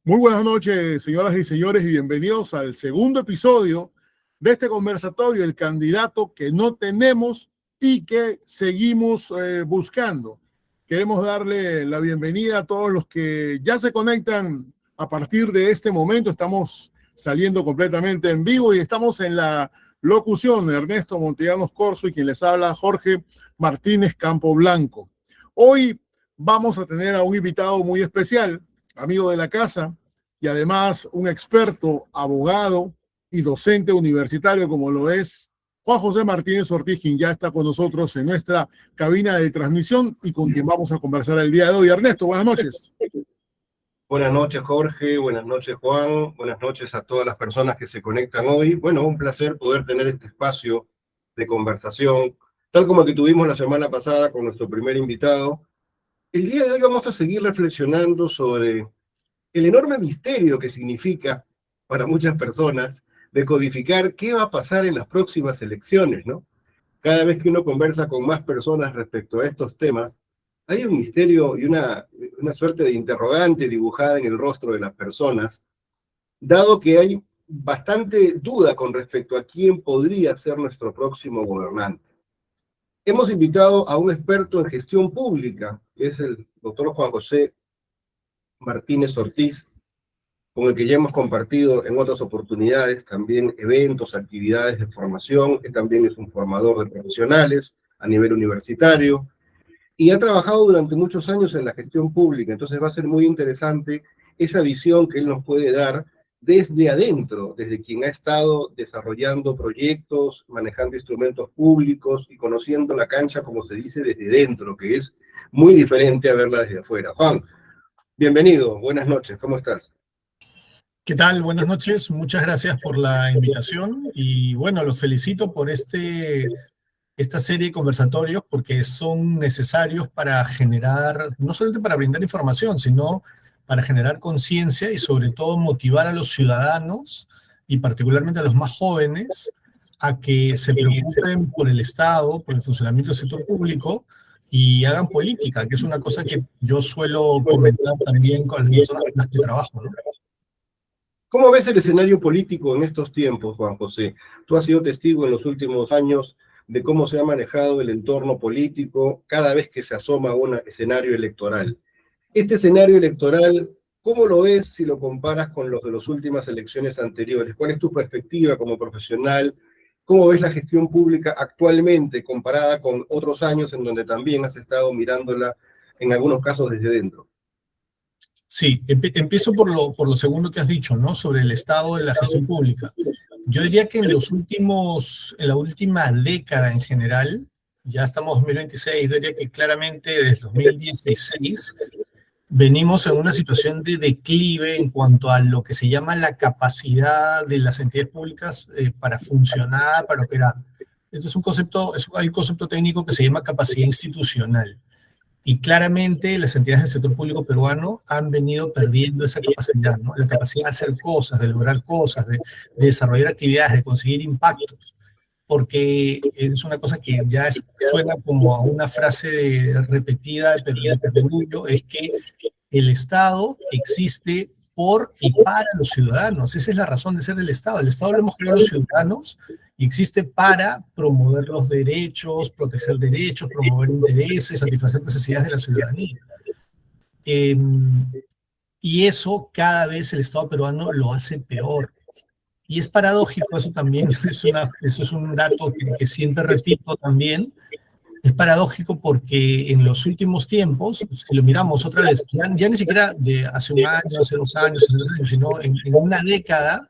Muy buenas noches, señoras y señores, y bienvenidos al segundo episodio de este conversatorio, el candidato que no tenemos y que seguimos buscando. Queremos darle la bienvenida a todos los que ya se conectan a partir de este momento. Estamos saliendo completamente en vivo y estamos en la locución de Ernesto Montellanos Corzo y quien les habla, Jorge Martínez Campoblanco. Hoy vamos a tener a un invitado muy especial, amigo de la casa, y además un experto, abogado y docente universitario como lo es Juan José Martínez Ortiz, quien ya está con nosotros en nuestra cabina de transmisión y con quien vamos a conversar el día de hoy. Ernesto, buenas noches. Buenas noches, Jorge. Buenas noches, Juan. Buenas noches a todas las personas que se conectan hoy. Bueno, un placer poder tener este espacio de conversación, tal como el que tuvimos la semana pasada con nuestro primer invitado. El día de hoy vamos a seguir reflexionando sobre el enorme misterio que significa para muchas personas decodificar qué va a pasar en las próximas elecciones, ¿no? Cada vez que uno conversa con más personas respecto a estos temas, hay un misterio y una suerte de interrogante dibujada en el rostro de las personas, dado que hay bastante duda con respecto a quién podría ser nuestro próximo gobernante. Hemos invitado a un experto en gestión pública, que es el doctor Juan José Martínez Ortiz, con el que ya hemos compartido en otras oportunidades también eventos, actividades de formación, que también es un formador de profesionales a nivel universitario, y ha trabajado durante muchos años en la gestión pública. Entonces va a ser muy interesante esa visión que él nos puede dar desde adentro, desde quien ha estado desarrollando proyectos, manejando instrumentos públicos y conociendo la cancha, como se dice, desde dentro, que es muy diferente a verla desde afuera. Juan, bienvenido, buenas noches, ¿cómo estás? ¿Qué tal? Buenas noches, muchas gracias por la invitación y bueno, los felicito por esta serie de conversatorios porque son necesarios para generar, no solamente para brindar información, sino para generar conciencia y sobre todo motivar a los ciudadanos y particularmente a los más jóvenes a que se preocupen por el Estado, por el funcionamiento del sector público y hagan política, que es una cosa que yo suelo comentar también con las personas con las que trabajo, ¿no? ¿Cómo ves el escenario político en estos tiempos, Juan José? Tú has sido testigo en los últimos años de cómo se ha manejado el entorno político cada vez que se asoma a un escenario electoral. Este escenario electoral, ¿cómo lo ves si lo comparas con los de las últimas elecciones anteriores? ¿Cuál es tu perspectiva como profesional? ¿Cómo ves la gestión pública actualmente comparada con otros años en donde también has estado mirándola en algunos casos desde dentro? Sí, empiezo por lo segundo que has dicho, ¿no? Sobre el estado de la gestión pública. Yo diría que en la última década en general, ya estamos en 2026, yo diría que claramente desde 2016 venimos en una situación de declive en cuanto a lo que se llama la capacidad de las entidades públicas para funcionar, para operar. Este es un concepto, hay un concepto técnico que se llama capacidad institucional. Y claramente las entidades del sector público peruano han venido perdiendo esa capacidad, ¿no? La capacidad de hacer cosas, de lograr cosas, de desarrollar actividades, de conseguir impactos. Porque es una cosa que ya suena como a una frase repetida de perogrullo, es que el Estado existe por y para los ciudadanos. Esa es la razón de ser el Estado. El Estado lo hemos creado los ciudadanos y existe para promover los derechos, proteger derechos, promover intereses, satisfacer necesidades de la ciudadanía. Y eso cada vez el Estado peruano lo hace peor. Y es paradójico, eso también, eso es un dato que siempre repito también, es paradójico porque en los últimos tiempos, si lo miramos otra vez, ya ni siquiera de hace un año, hace 2 años, hace 3 años, sino en una década,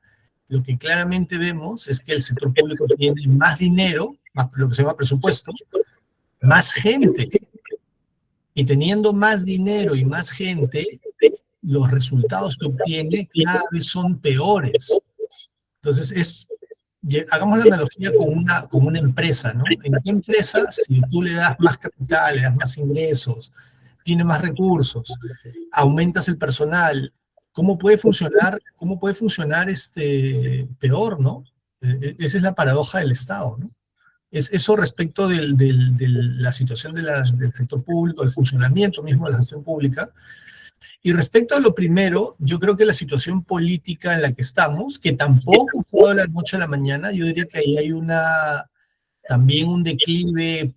lo que claramente vemos es que el sector público tiene más dinero, más lo que se llama presupuesto, más gente. Y teniendo más dinero y más gente, los resultados que obtiene cada vez son peores. Entonces, hagamos la analogía con una empresa, ¿no? En qué empresa, si tú le das más capital, le das más ingresos, tiene más recursos, aumentas el personal, ¿cómo puede funcionar peor, ¿no? Esa es la paradoja del Estado, ¿no? Eso respecto de la situación del sector público, del funcionamiento mismo de la gestión pública. Y respecto a lo primero, yo creo que la situación política en la que estamos, que tampoco fue de la noche a la mañana, yo diría que ahí hay también un declive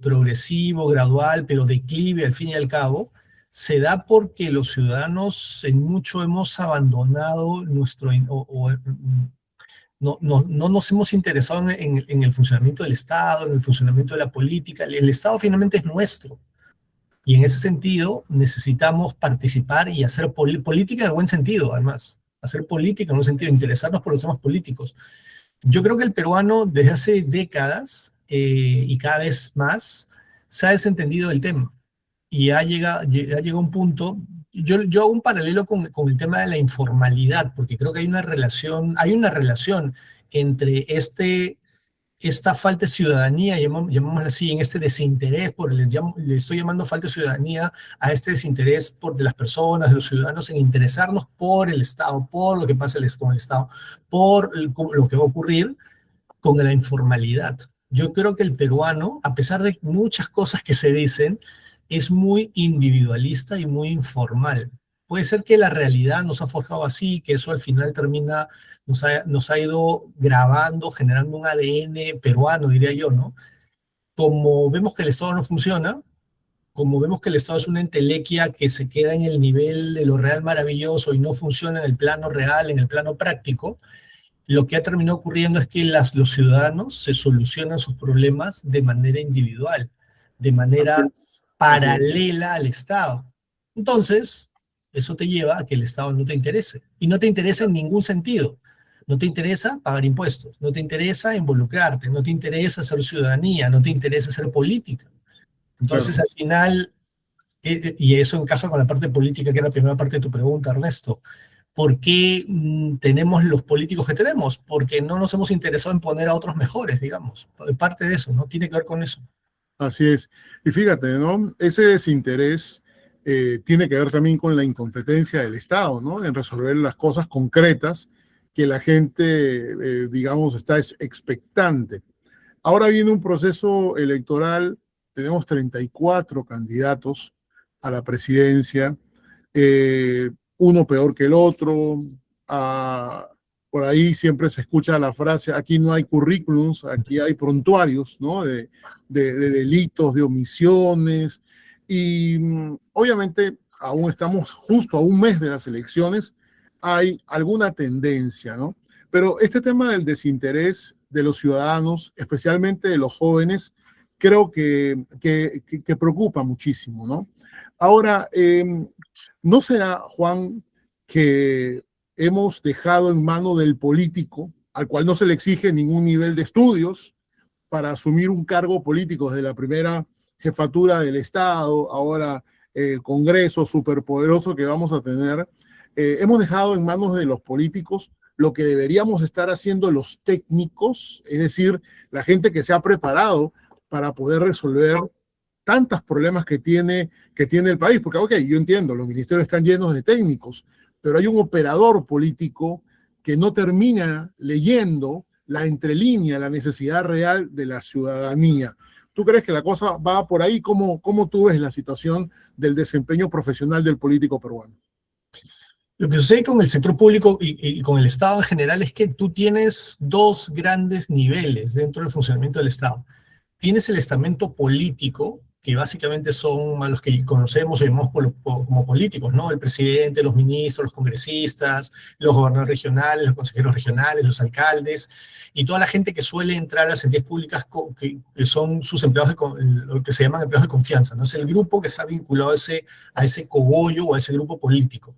progresivo, gradual, pero declive al fin y al cabo, se da porque los ciudadanos en mucho hemos abandonado no nos hemos interesado en el funcionamiento del Estado, en el funcionamiento de la política. El Estado finalmente es nuestro. Y en ese sentido necesitamos participar y hacer política en el buen sentido, además. Hacer política en un sentido, interesarnos por los temas políticos. Yo creo que el peruano desde hace décadas y cada vez más se ha desentendido del tema. Y ha llegado un punto, yo hago un paralelo con el tema de la informalidad, porque creo que hay una relación entre esta falta de ciudadanía, llamémosla así, en este desinterés, le estoy llamando falta de ciudadanía a este desinterés de las personas, de los ciudadanos, en interesarnos por el Estado, por lo que pasa con el Estado, por lo que va a ocurrir con la informalidad. Yo creo que el peruano, a pesar de muchas cosas que se dicen, es muy individualista y muy informal. Puede ser que la realidad nos ha forjado así, que eso al final nos ha ido grabando, generando un ADN peruano, diría yo, ¿no? Como vemos que el Estado no funciona, como vemos que el Estado es una entelequia que se queda en el nivel de lo real maravilloso y no funciona en el plano real, en el plano práctico, lo que ha terminado ocurriendo es que los ciudadanos se solucionan sus problemas de manera individual, de manera paralela al Estado. Entonces, eso te lleva a que el Estado no te interese. Y no te interesa en ningún sentido. No te interesa pagar impuestos, no te interesa involucrarte, no te interesa hacer ciudadanía, no te interesa hacer política. Entonces, al final, y eso encaja con la parte política, que era la primera parte de tu pregunta, Ernesto. ¿Por qué tenemos los políticos que tenemos? Porque no nos hemos interesado en poner a otros mejores, digamos. Parte de eso, ¿no? Tiene que ver con eso. Así es. Y fíjate, ¿no? Ese desinterés tiene que ver también con la incompetencia del Estado, ¿no? En resolver las cosas concretas que la gente, digamos, está expectante. Ahora viene un proceso electoral, tenemos 34 candidatos a la presidencia, uno peor que el otro. Por ahí siempre se escucha la frase, aquí no hay currículums, aquí hay prontuarios, ¿no? de delitos, de omisiones. Y obviamente aún estamos justo a un mes de las elecciones, hay alguna tendencia, ¿no? Pero este tema del desinterés de los ciudadanos, especialmente de los jóvenes, creo que preocupa muchísimo, ¿no? Ahora, ¿no será, Juan, que hemos dejado en mano del político, al cual no se le exige ningún nivel de estudios para asumir un cargo político desde la primera jefatura del Estado, ahora el Congreso superpoderoso que vamos a tener? Hemos dejado en manos de los políticos lo que deberíamos estar haciendo los técnicos, es decir, la gente que se ha preparado para poder resolver tantos problemas que tiene el país. Porque, ok, yo entiendo, los ministerios están llenos de técnicos, pero hay un operador político que no termina leyendo la entrelínea, la necesidad real de la ciudadanía. ¿Tú crees que la cosa va por ahí? ¿Cómo tú ves la situación del desempeño profesional del político peruano? Lo que sucede con el sector público y con el Estado en general es que tú tienes dos grandes niveles dentro del funcionamiento del Estado. Tienes el estamento político, que básicamente son a los que conocemos y llamamos como políticos, ¿no? El presidente, los ministros, los congresistas, los gobernadores regionales, los consejeros regionales, los alcaldes, y toda la gente que suele entrar a las entidades públicas que son sus empleados, lo que se llaman empleados de confianza, ¿no? Es el grupo que está vinculado a ese cogollo o a ese grupo político.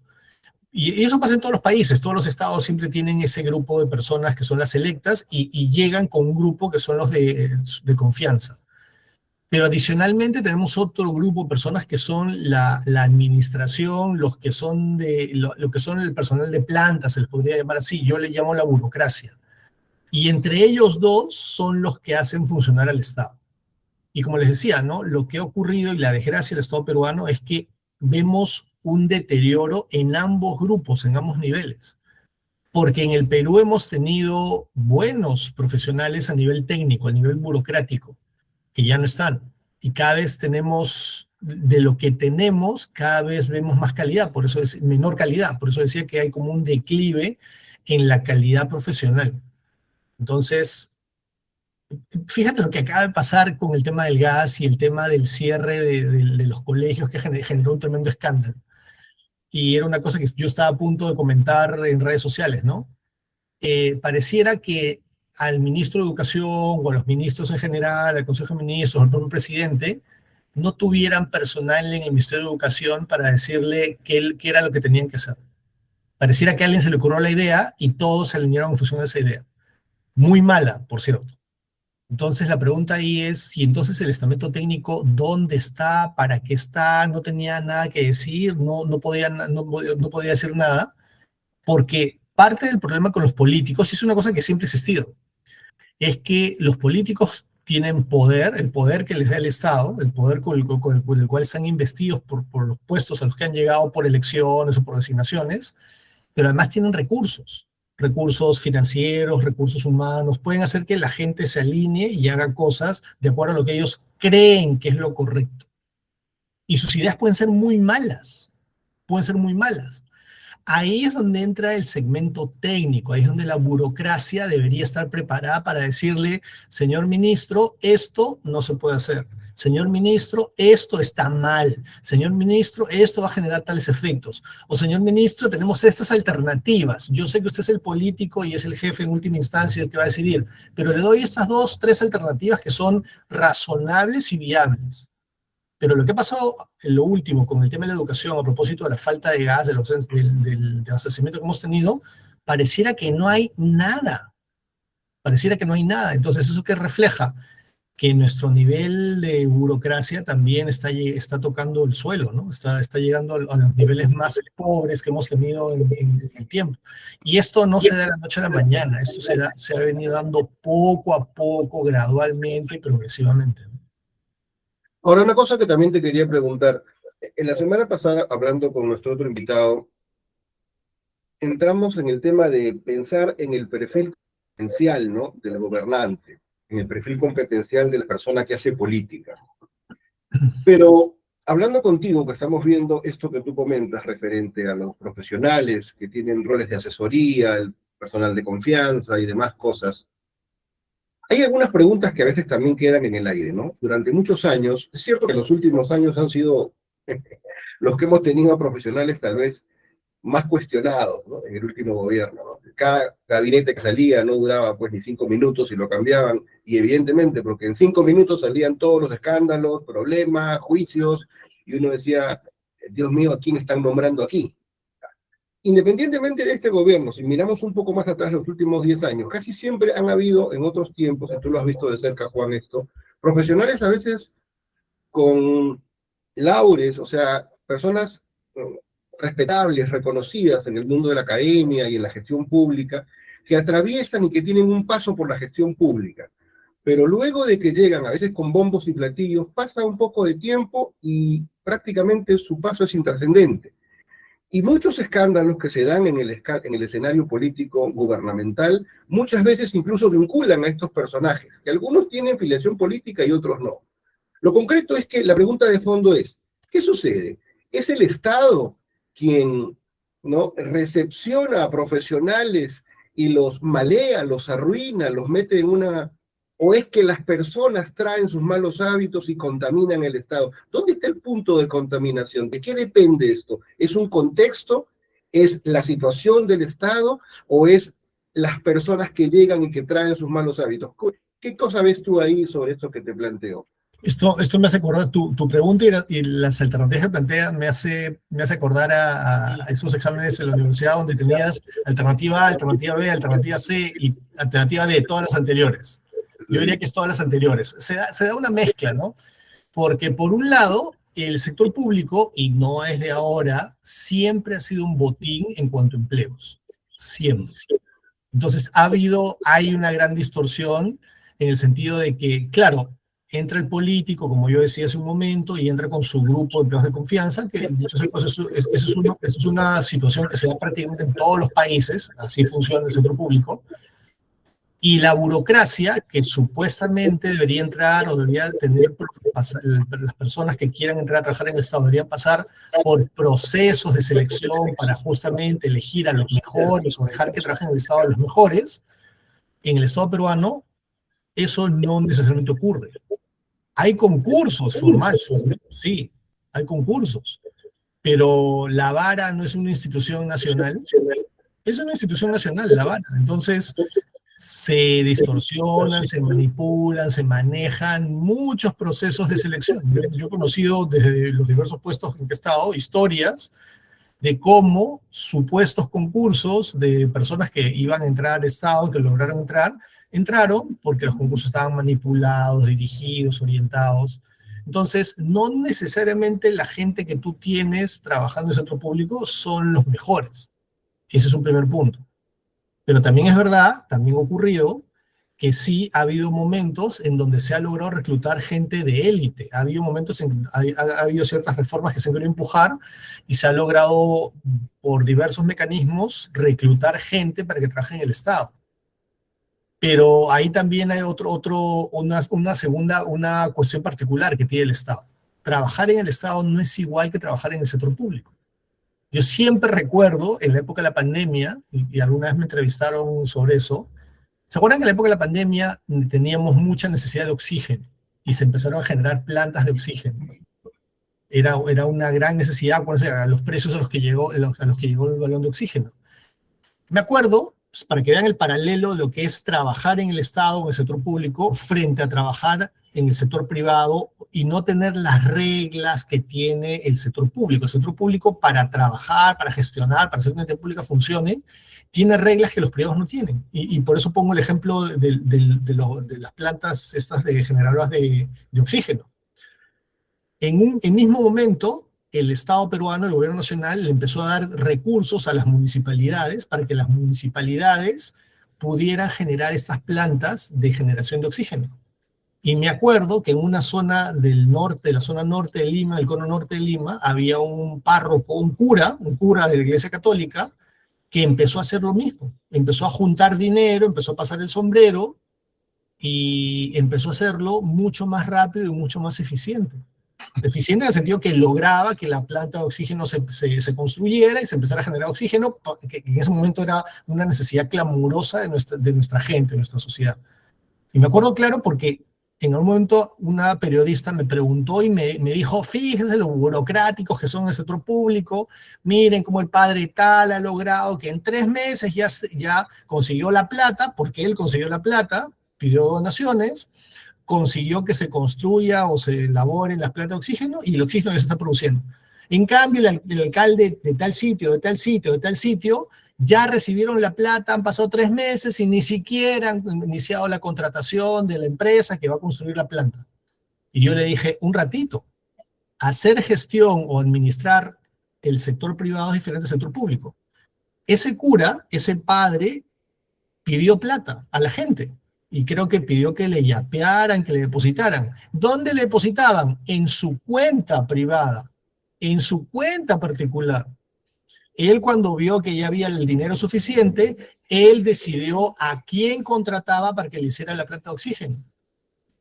Y eso pasa en todos los países, todos los estados siempre tienen ese grupo de personas que son las electas y llegan con un grupo que son los de confianza. Pero adicionalmente tenemos otro grupo de personas que son la administración, los que son lo que son el personal de planta, se les podría llamar así, yo le llamo la burocracia. Y entre ellos dos son los que hacen funcionar al Estado. Y como les decía, ¿no? Lo que ha ocurrido y la desgracia del Estado peruano es que vemos un deterioro en ambos grupos, en ambos niveles. Porque en el Perú hemos tenido buenos profesionales a nivel técnico, a nivel burocrático, que ya no están. Y cada vez tenemos de lo que tenemos cada vez vemos más calidad, por eso es menor calidad, por eso decía que hay como un declive en la calidad profesional. Entonces, fíjate lo que acaba de pasar con el tema del gas y el tema del cierre de los colegios, que generó un tremendo escándalo. Y era una cosa que yo estaba a punto de comentar en redes sociales, ¿no? Pareciera que al ministro de Educación o a los ministros en general, al Consejo de Ministros, al propio presidente, no tuvieran personal en el Ministerio de Educación para decirle qué era lo que tenían que hacer. Pareciera que a alguien se le ocurrió la idea y todos se alinearon en función de esa idea. Muy mala, por cierto. Entonces la pregunta ahí es, si entonces el estamento técnico, ¿dónde está? ¿Para qué está? No tenía nada que decir, no podía decir nada, porque parte del problema con los políticos, y es una cosa que siempre ha existido, es que los políticos tienen poder, el poder que les da el Estado, el poder con el cual están investidos por los puestos a los que han llegado por elecciones o por designaciones, pero además tienen recursos financieros, recursos humanos, pueden hacer que la gente se alinee y haga cosas de acuerdo a lo que ellos creen que es lo correcto. Y sus ideas pueden ser muy malas, Ahí es donde entra el segmento técnico, ahí es donde la burocracia debería estar preparada para decirle, señor ministro, esto no se puede hacer. Señor ministro, esto está mal. Señor ministro, esto va a generar tales efectos. O señor ministro, tenemos estas alternativas. Yo sé que usted es el político y es el jefe en última instancia el que va a decidir, pero le doy estas 2, 3 alternativas que son razonables y viables. Pero lo que ha pasado en lo último con el tema de la educación, a propósito de la falta de gas, del abastecimiento que hemos tenido, pareciera que no hay nada. Entonces, ¿eso qué refleja? Que nuestro nivel de burocracia también está tocando el suelo, ¿no? Está llegando a los niveles más pobres que hemos tenido en el tiempo. Y esto no se da de la noche a la mañana, esto se ha venido dando poco a poco, gradualmente y progresivamente, ¿no? Ahora, una cosa que también te quería preguntar. En la semana pasada, hablando con nuestro otro invitado, entramos en el tema de pensar en el perfil competencial, ¿no?, del gobernante, en el perfil competencial de la persona que hace política. Pero hablando contigo, que estamos viendo esto que tú comentas referente a los profesionales que tienen roles de asesoría, el personal de confianza y demás cosas, hay algunas preguntas que a veces también quedan en el aire, ¿no? Durante muchos años, es cierto que los últimos años han sido los que hemos tenido a profesionales tal vez más cuestionados, ¿no?, en el último gobierno, ¿no? Cada gabinete que salía no duraba pues ni 5 minutos y lo cambiaban, y evidentemente porque en 5 minutos salían todos los escándalos, problemas, juicios, y uno decía, Dios mío, ¿a quién están nombrando aquí? Independientemente de este gobierno, si miramos un poco más atrás los últimos 10 años, casi siempre han habido en otros tiempos, y tú lo has visto de cerca, Juan, esto, profesionales a veces con laures, o sea, personas respetables, reconocidas en el mundo de la academia y en la gestión pública, que atraviesan y que tienen un paso por la gestión pública. Pero luego de que llegan, a veces con bombos y platillos, pasa un poco de tiempo y prácticamente su paso es intrascendente. Y muchos escándalos que se dan en el escenario político gubernamental, muchas veces incluso vinculan a estos personajes, que algunos tienen filiación política y otros no. Lo concreto es que la pregunta de fondo es, ¿qué sucede? ¿Es el Estado quien, ¿no?, recepciona a profesionales y los malea, los arruina, los mete en una... ¿O es que las personas traen sus malos hábitos y contaminan el Estado? ¿Dónde está el punto de contaminación? ¿De qué depende esto? ¿Es un contexto? ¿Es la situación del Estado? ¿O es las personas que llegan y que traen sus malos hábitos? ¿Qué cosa ves tú ahí sobre esto que te planteo? Esto me hace acordar, tu pregunta y las alternativas que plantea me hace acordar a esos exámenes en la universidad donde tenías alternativa A, alternativa B, alternativa C y alternativa D, todas las anteriores. Yo diría que es todas las anteriores. Se da una mezcla, ¿no? Porque por un lado, el sector público, y no es de ahora, siempre ha sido un botín en cuanto a empleos. Siempre. Entonces, hay una gran distorsión en el sentido de que, claro, entra el político, como yo decía hace un momento, y entra con su grupo de empleados de confianza, que eso es una situación que se da prácticamente en todos los países, así funciona el sector público. Y la burocracia, que supuestamente debería entrar o debería tener, las personas que quieran entrar a trabajar en el Estado deberían pasar por procesos de selección para justamente elegir a los mejores o dejar que trabajen en el Estado a los mejores. En el Estado peruano, eso no necesariamente ocurre. Hay concursos formales, sí, hay concursos, pero la vara no es una institución nacional, es una institución nacional, la vara. Entonces, se distorsionan, se manipulan, se manejan muchos procesos de selección. Yo he conocido desde los diversos puestos en que he estado historias de cómo supuestos concursos de personas que iban a entrar al Estado, que lograron entrar, entraron porque los concursos estaban manipulados, dirigidos, orientados. Entonces, no necesariamente la gente que tú tienes trabajando en el sector público son los mejores. Ese es un primer punto. Pero también es verdad, también ha ocurrido, que sí ha habido momentos en donde se ha logrado reclutar gente de élite. Ha habido momentos ha habido ciertas reformas que se han querido empujar y se ha logrado, por diversos mecanismos, reclutar gente para que trabaje en el Estado. Pero ahí también hay una cuestión particular que tiene el Estado. Trabajar en el Estado no es igual que trabajar en el sector público. Yo siempre recuerdo, en la época de la pandemia, y alguna vez me entrevistaron sobre eso, ¿se acuerdan que en la época de la pandemia teníamos mucha necesidad de oxígeno y se empezaron a generar plantas de oxígeno? Era una gran necesidad, a los precios a los que llegó el balón de oxígeno. Me acuerdo, para que vean el paralelo de lo que es trabajar en el Estado o en el sector público frente a trabajar en el sector privado y no tener las reglas que tiene el sector público. El sector público, para trabajar, para gestionar, para hacer que una entidad pública funcione, tiene reglas que los privados no tienen. Y por eso pongo el ejemplo de las plantas estas de generadoras de oxígeno. En un mismo momento, el Estado peruano, el gobierno nacional, le empezó a dar recursos a las municipalidades para que las municipalidades pudieran generar estas plantas de generación de oxígeno. Y me acuerdo que en una zona del norte, la zona norte de Lima, el cono norte de Lima, había un párroco, un cura de la Iglesia Católica, que empezó a hacer lo mismo. Empezó a juntar dinero, empezó a pasar el sombrero y empezó a hacerlo mucho más rápido y mucho más eficiente. Eficiente en el sentido que lograba que la planta de oxígeno se construyera y se empezara a generar oxígeno, que en ese momento era una necesidad clamorosa de nuestra gente, de nuestra sociedad. Y me acuerdo claro porque en un momento una periodista me preguntó y me dijo, fíjense lo burocráticos que son en el sector público, miren cómo el padre tal ha logrado que en 3 meses ya consiguió la plata, porque él consiguió la plata, pidió donaciones, consiguió que se construya o se elabore las plantas de oxígeno y el oxígeno ya se está produciendo. En cambio, el alcalde de tal sitio, de tal sitio, de tal sitio, ya recibieron la plata, han pasado 3 meses y ni siquiera han iniciado la contratación de la empresa que va a construir la planta. Y yo le dije, un ratito, hacer gestión o administrar el sector privado es diferente del sector público. Ese cura, ese padre, pidió plata a la gente. Y creo que pidió que le yapearan, que le depositaran. ¿Dónde le depositaban? En su cuenta privada, en su cuenta particular. Él, cuando vio que ya había el dinero suficiente, él decidió a quién contrataba para que le hiciera la planta de oxígeno.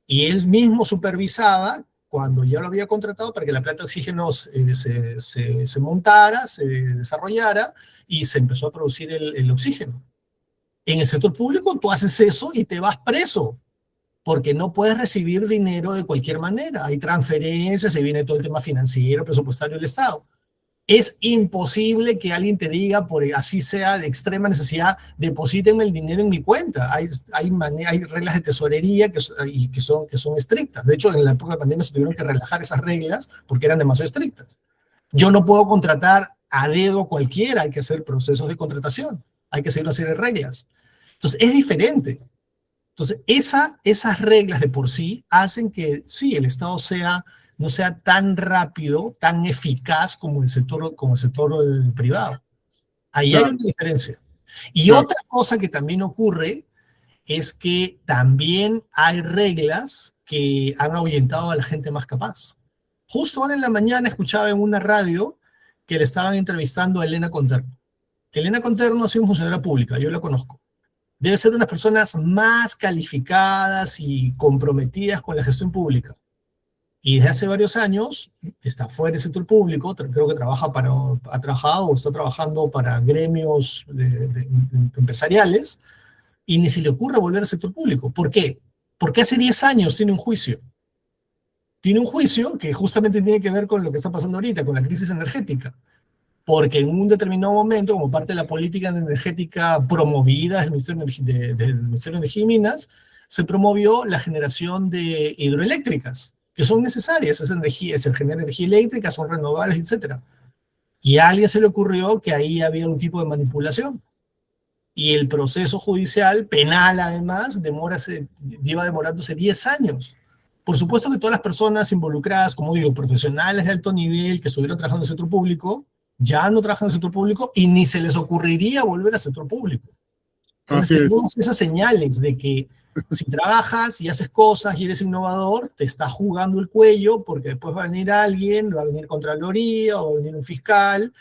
Y él mismo supervisaba, cuando ya lo había contratado, para que la planta de oxígeno se montara, se desarrollara y se empezó a producir el oxígeno. En el sector público tú haces eso y te vas preso, porque no puedes recibir dinero de cualquier manera. Hay transferencias, se viene todo el tema financiero, presupuestario del Estado. Es imposible que alguien te diga, por así sea de extrema necesidad, deposítenme el dinero en mi cuenta. Hay reglas de tesorería que son estrictas. De hecho, en la época de la pandemia se tuvieron que relajar esas reglas porque eran demasiado estrictas. Yo no puedo contratar a dedo cualquiera, hay que hacer procesos de contratación, hay que seguir una serie de reglas. Entonces, es diferente. Entonces, esas reglas de por sí hacen que, sí, el Estado no sea tan rápido, tan eficaz como el sector privado. Ahí hay una diferencia. Y otra cosa que también ocurre es que también hay reglas que han ahuyentado a la gente más capaz. Justo ahora en la mañana escuchaba en una radio que le estaban entrevistando a Elena Conterno. Elena Conterno ha sido funcionaria pública, yo la conozco. deben ser unas personas más calificadas y comprometidas con la gestión pública. Y desde hace varios años está fuera del sector público, creo que ha trabajado o está trabajando para gremios empresariales, y ni se le ocurre volver al sector público. ¿Por qué? Porque hace 10 años tiene un juicio. Tiene un juicio que justamente tiene que ver con lo que está pasando ahorita, con la crisis energética. Porque en un determinado momento, como parte de la política energética promovida del Ministerio de Energía y Minas, se promovió la generación de hidroeléctricas, que son necesarias, se genera energía eléctrica, son renovables, etc. Y a alguien se le ocurrió que ahí había un tipo de manipulación. Y el proceso judicial, penal además, lleva demorándose 10 años. Por supuesto que todas las personas involucradas, como digo, profesionales de alto nivel que estuvieron trabajando en el sector público, ya no trabajan en el sector público y ni se les ocurriría volver al sector público. Entonces tenemos esas señales de que si trabajas y haces cosas y eres innovador, te estás jugando el cuello porque después va a venir alguien, va a venir Contraloría o va a venir un fiscal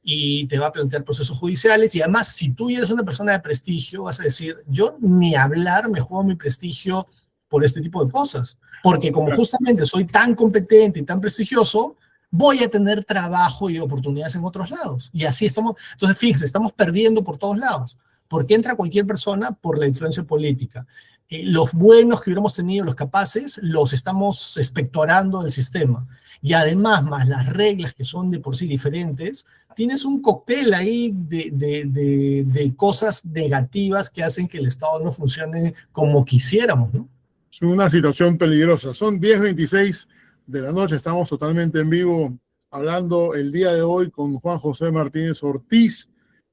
y te va a plantear procesos judiciales. Y además, si tú eres una persona de prestigio, vas a decir, yo ni hablar, me juego mi prestigio por este tipo de cosas. Porque como justamente soy tan competente y tan prestigioso, voy a tener trabajo y oportunidades en otros lados. Y así estamos. Entonces, fíjense, estamos perdiendo por todos lados. Porque entra cualquier persona por la influencia política. Los buenos que hubiéramos tenido, los capaces, los estamos expectorando del sistema. Y además, más las reglas que son de por sí diferentes, tienes un cóctel ahí de cosas negativas que hacen que el Estado no funcione como quisiéramos, ¿no? Es una situación peligrosa. Son 10:26 de la noche, estamos totalmente en vivo hablando el día de hoy con Juan José Martínez Ortiz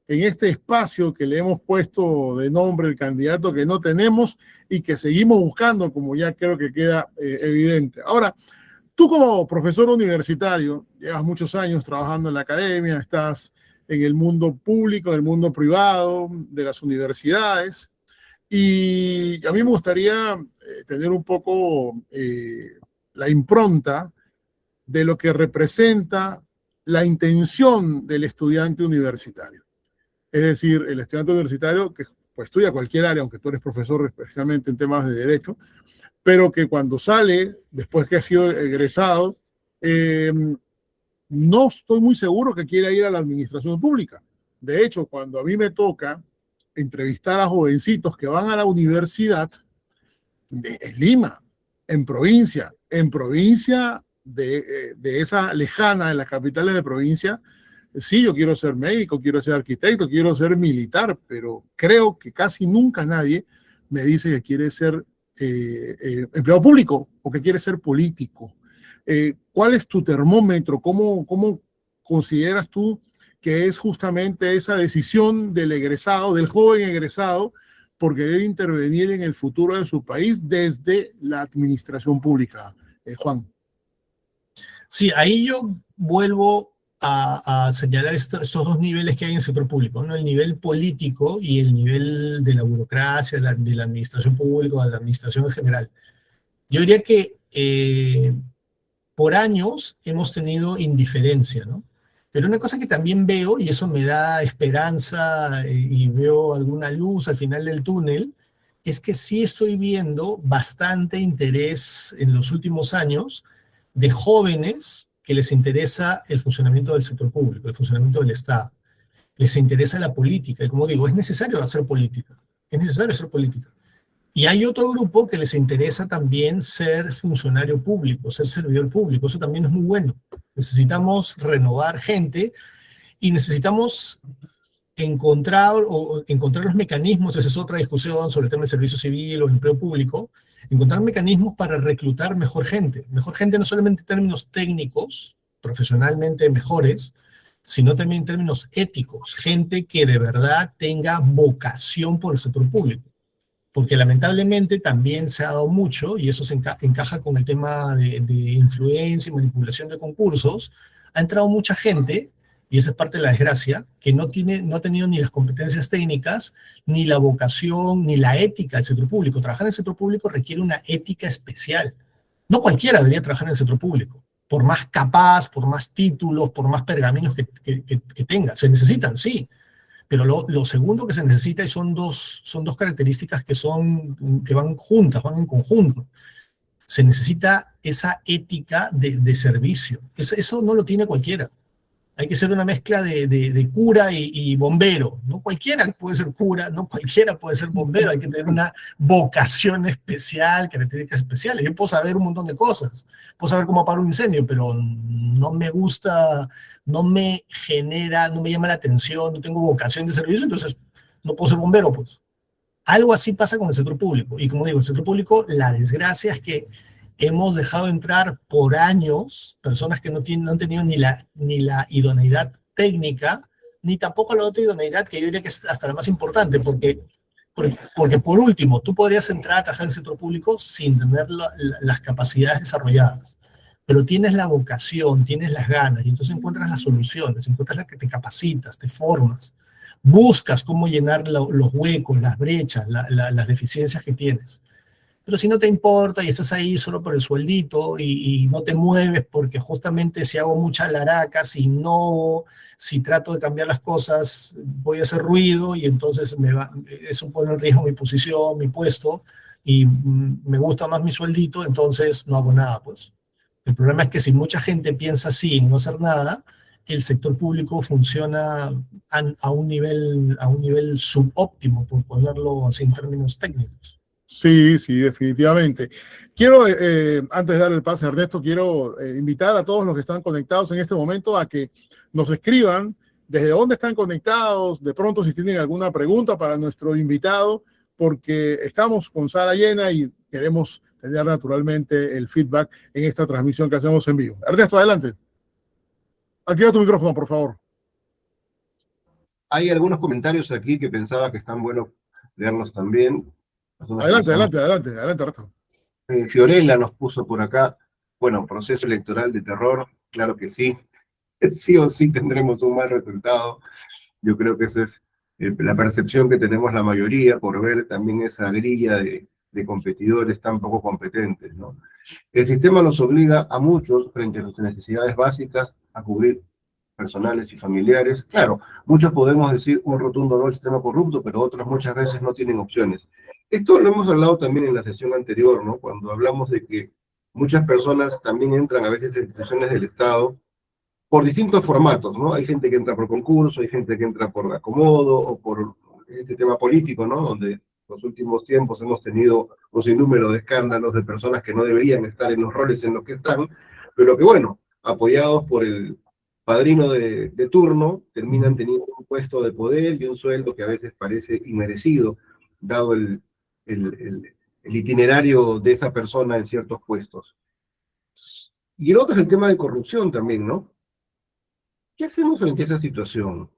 en este espacio que le hemos puesto de nombre el candidato que no tenemos y que seguimos buscando, como ya creo que queda evidente. Ahora, tú como profesor universitario, llevas muchos años trabajando en la academia, estás en el mundo público, en el mundo privado, de las universidades, y a mí me gustaría tener un poco la impronta de lo que representa la intención del estudiante universitario. Es decir, el estudiante universitario que pues, estudia cualquier área, aunque tú eres profesor especialmente en temas de derecho, pero que cuando sale, después que ha sido egresado, no estoy muy seguro que quiera ir a la administración pública. De hecho, cuando a mí me toca entrevistar a jovencitos que van a la universidad de Lima, en provincia de esa lejana, en las capitales de provincia, sí, yo quiero ser médico, quiero ser arquitecto, quiero ser militar, pero creo que casi nunca nadie me dice que quiere ser empleado público o que quiere ser político. ¿Cuál es tu termómetro? ¿Cómo consideras tú que es justamente esa decisión del egresado, del joven egresado, por querer intervenir en el futuro de su país desde la administración pública? Juan. Sí, ahí yo vuelvo a señalar estos dos niveles que hay en el sector público, ¿no? El nivel político y el nivel de la burocracia, de la administración pública, de la administración en general. Yo diría que por años hemos tenido indiferencia, ¿no? Pero una cosa que también veo, y eso me da esperanza y veo alguna luz al final del túnel, es que sí estoy viendo bastante interés en los últimos años de jóvenes que les interesa el funcionamiento del sector público, el funcionamiento del Estado. Les interesa la política. Y como digo, es necesario hacer política. Es necesario hacer política. Y hay otro grupo que les interesa también ser funcionario público, ser servidor público. Eso también es muy bueno. Necesitamos renovar gente y necesitamos encontrar los mecanismos, esa es otra discusión sobre el tema del servicio civil o el empleo público, encontrar mecanismos para reclutar mejor gente no solamente en términos técnicos, profesionalmente mejores, sino también en términos éticos, gente que de verdad tenga vocación por el sector público. Porque lamentablemente también se ha dado mucho, y eso se encaja con el tema de influencia y manipulación de concursos, ha entrado mucha gente, y esa es parte de la desgracia, que no ha tenido ni las competencias técnicas, ni la vocación, ni la ética del sector público. Trabajar en el sector público requiere una ética especial. No cualquiera debería trabajar en el sector público, por más capaz, por más títulos, por más pergaminos que tenga. Se necesitan, sí, Pero lo segundo que se necesita, y son dos características que van juntas, van en conjunto. Se necesita esa ética de servicio. Eso no lo tiene cualquiera. Hay que ser una mezcla de cura y bombero. No cualquiera puede ser cura, no cualquiera puede ser bombero. Hay que tener una vocación especial, características especiales. Yo puedo saber un montón de cosas. Puedo saber cómo apagar un incendio, pero no me gusta, no me genera, no me llama la atención, no tengo vocación de servicio, entonces no puedo ser bombero, pues. Algo así pasa con el sector público. Y como digo, el sector público, la desgracia es que hemos dejado entrar por años personas que no han tenido ni la idoneidad técnica, ni tampoco la otra idoneidad que yo diría que es hasta la más importante, porque por último, tú podrías entrar a trabajar en el sector público sin tener las capacidades desarrolladas, pero tienes la vocación, tienes las ganas, y entonces encuentras las soluciones, encuentras las que te capacitas, te formas, buscas cómo llenar los huecos, las brechas, las deficiencias que tienes. Pero si no te importa y estás ahí solo por el sueldito y no te mueves porque justamente si hago mucha laraca, si trato de cambiar las cosas, voy a hacer ruido y entonces eso pone en riesgo mi posición, mi puesto, y me gusta más mi sueldito, entonces no hago nada, pues. El problema es que si mucha gente piensa así en no hacer nada, el sector público funciona a un nivel subóptimo, por ponerlo así en términos técnicos. Sí, sí, definitivamente. Quiero, antes de darle el pase a Ernesto, quiero invitar a todos los que están conectados en este momento a que nos escriban desde dónde están conectados, de pronto si tienen alguna pregunta para nuestro invitado, porque estamos con sala llena y queremos tener naturalmente el feedback en esta transmisión que hacemos en vivo. Ernesto, adelante. Activa tu micrófono, por favor. Hay algunos comentarios aquí que pensaba que están buenos leerlos también. Adelante, Ernesto. Fiorella nos puso por acá, bueno, proceso electoral de terror, claro que sí, sí o sí tendremos un mal resultado. Yo creo que esa es la percepción que tenemos la mayoría por ver también esa grilla de competidores tan poco competentes, ¿no? El sistema nos obliga a muchos, frente a sus necesidades básicas, a cubrir personales y familiares. Claro, muchos podemos decir un rotundo no al sistema corrupto, pero otros muchas veces no tienen opciones. Esto lo hemos hablado también en la sesión anterior, ¿no? Cuando hablamos de que muchas personas también entran a veces en instituciones del Estado por distintos formatos, ¿no? Hay gente que entra por concurso, hay gente que entra por acomodo o por este tema político, ¿no? Donde en los últimos tiempos hemos tenido un sinnúmero de escándalos de personas que no deberían estar en los roles en los que están, pero que, bueno, apoyados por el padrino de turno, terminan teniendo un puesto de poder y un sueldo que a veces parece inmerecido, dado el itinerario de esa persona en ciertos puestos. Y el otro es el tema de corrupción también, ¿no? ¿Qué hacemos frente a esa situación?